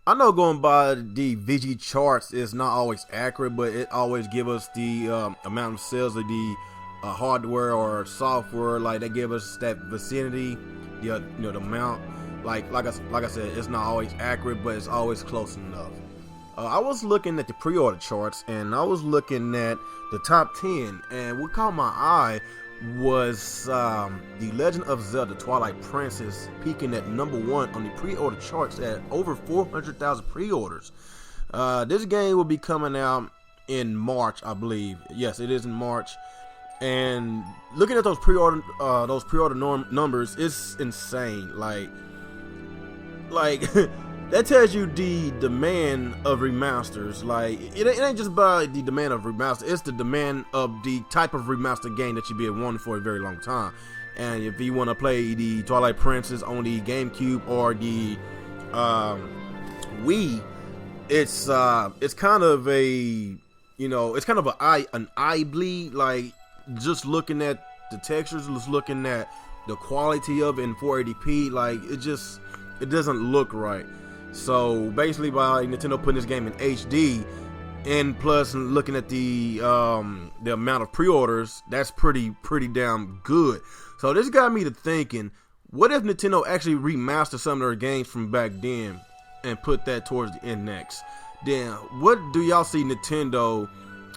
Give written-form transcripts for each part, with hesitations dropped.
I know going by the VG charts is not always accurate, but it always give us the amount of sales of the hardware or software. Like they give us that vicinity, the amount. Like I said, it's not always accurate, but it's always close enough. I was looking at the pre-order charts, and I was looking at the top 10, and what caught my eye was The Legend of Zelda Twilight Princess peaking at number 1 on the pre-order charts at over 400,000 pre-orders. This game will be coming out in March, I believe. Yes, it is in March. And looking at those pre-order numbers, it's insane. Like that tells you the demand of remasters. Like it ain't just about the demand of remaster, it's the demand of the type of remaster game that you've been wanting for a very long time. And if you want to play the Twilight Princess on the GameCube or the Wii, it's kind of an eye bleed. Like just looking at the textures, just looking at the quality of it in 480p, like it doesn't look right. So basically, by Nintendo putting this game in HD, and plus looking at the amount of pre-orders, that's pretty damn good. So this got me to thinking, what if Nintendo actually remastered some of their games from back then and put that towards the NX? Then what do y'all see Nintendo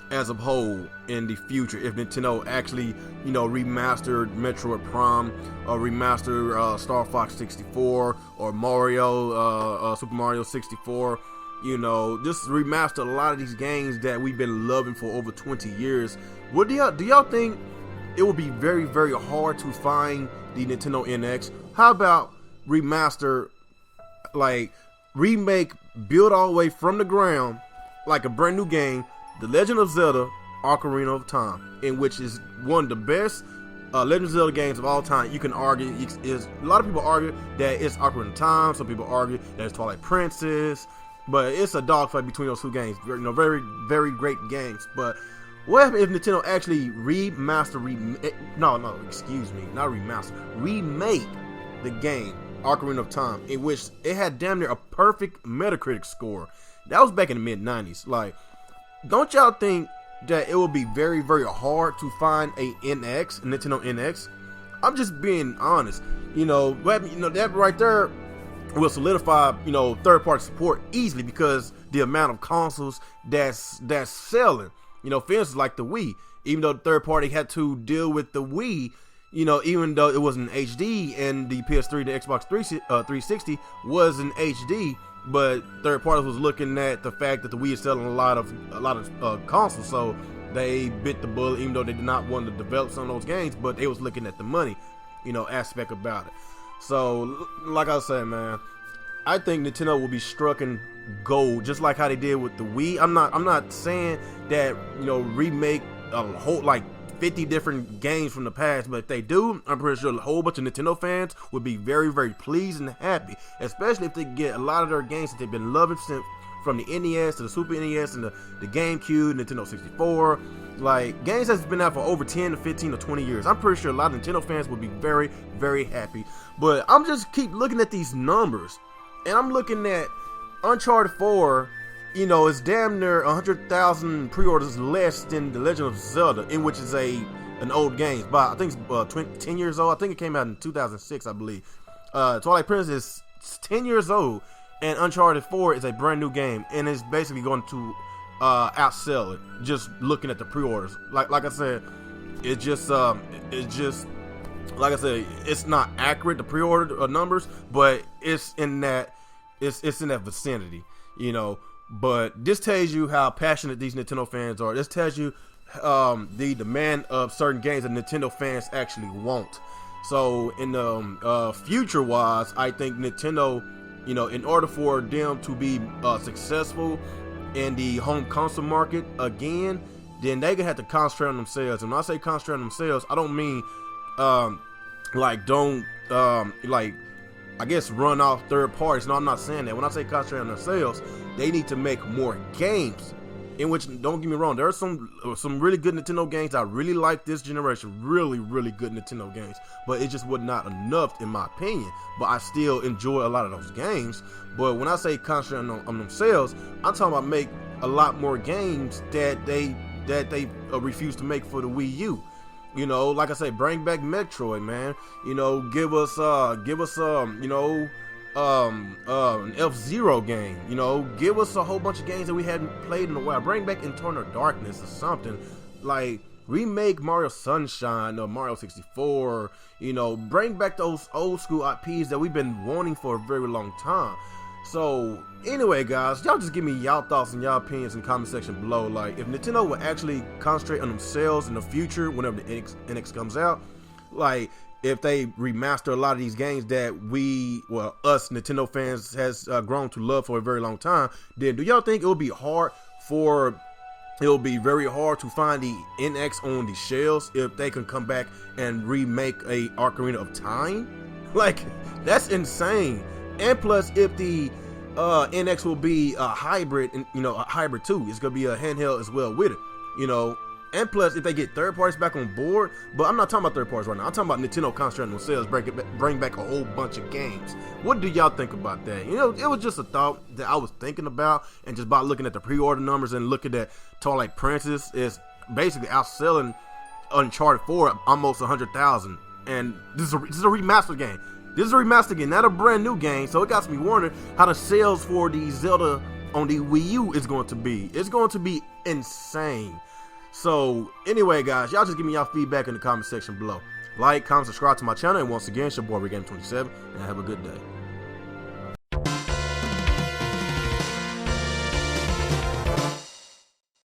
as a whole in the future if Nintendo actually remastered Metroid Prime or remastered Star Fox 64 or Mario Super Mario 64? Just remaster a lot of these games that we've been loving for over 20 years. What do y'all think it would be very, very hard to find the Nintendo NX? How about remaster, like remake, build all the way from the ground like a brand new game, The Legend of Zelda Ocarina of Time, in which is one of the best Legend of Zelda games of all time. You can argue, a lot of people argue that it's Ocarina of Time. Some people argue that it's Twilight Princess, but it's a dogfight between those two games. Very, very great games. But what happens if Nintendo actually remake the game Ocarina of Time, in which it had damn near a perfect Metacritic score? That was back in the mid-90s. Like, don't y'all think that it will be very, very hard to find a Nintendo NX? I'm just being honest. That right there will solidify, third-party support easily, because the amount of consoles that's selling. For instance, like the Wii, even though the third party had to deal with the Wii, even though it was in HD and the PS3, the Xbox 360 was in HD, but third parties was looking at the fact that the Wii is selling a lot of consoles, so they bit the bullet, even though they did not want to develop some of those games, but they was looking at the money, aspect about it. So, like I said, man, I think Nintendo will be striking gold, just like how they did with the Wii. I'm not saying that remake a whole 50 different games from the past, but if they do, I'm pretty sure a whole bunch of Nintendo fans would be very, very pleased and happy, especially if they get a lot of their games that they've been loving since, from the NES to the Super NES and the GameCube, Nintendo 64, like games that's been out for over 10 to 15 to 20 years. I'm pretty sure a lot of Nintendo fans would be very, very happy. But I'm just keep looking at these numbers, and I'm looking at Uncharted 4. It's damn near 100,000 pre-orders less than The Legend of Zelda, in which is an old game. But I think it's 10 years old. I think it came out in 2006, I believe. Twilight Princess is 10 years old, and Uncharted 4 is a brand new game, and it's basically going to outsell it. Just looking at the pre-orders, like I said, it's just like I said, it's not accurate, the pre-order numbers, but it's in that vicinity, But this tells you how passionate these Nintendo fans are. This tells you the demand of certain games that Nintendo fans actually want. So in the future-wise, I think Nintendo, in order for them to be successful in the home console market again, then they're going to have to concentrate on themselves. And when I say concentrate on themselves, I don't mean I guess run off third parties. No, I'm not saying that. When I say concentrate on themselves, they need to make more games. in which, don't get me wrong, there are some really good Nintendo games I really like this generation, really good Nintendo games, but it just was not enough in my opinion. But I still enjoy a lot of those games. But when I say concentrate on themselves, I'm talking about make a lot more games that they refuse to make for the Wii U. You know, like I say, bring back Metroid, man. You know, give us an F-Zero game. You know, give us a whole bunch of games that we hadn't played in a while. Bring back Eternal Darkness or something. Like, remake Mario Sunshine or Mario 64. You know, bring back those old school IPs that we've been wanting for a very long time. So anyway, guys, y'all just give me y'all thoughts and y'all opinions in the comment section below. Like, if Nintendo would actually concentrate on themselves in the future whenever the NX comes out, like if they remaster a lot of these games that us Nintendo fans has grown to love for a very long time, then do y'all think it would be very hard to find the NX on the shelves if they can come back and remake a Ocarina of Time? Like, that's insane. And plus, if the NX will be a hybrid, a hybrid too, it's gonna be a handheld as well with it, you know. And plus, if they get third parties back on board, but I'm not talking about third parties right now. I'm talking about Nintendo concentrating on themselves, bring back a whole bunch of games. What do y'all think about that? You know, it was just a thought that I was thinking about, and just by looking at the pre-order numbers and looking at Twilight Princess is basically outselling Uncharted 4 almost 100,000, and this is a remastered game. This is a remastered game, not a brand new game, so it got me wondering how the sales for the Zelda on the Wii U is going to be. It's going to be insane. So anyway, guys, y'all just give me y'all feedback in the comment section below. Like, comment, subscribe to my channel, and once again, it's your boy RickGame27, and have a good day.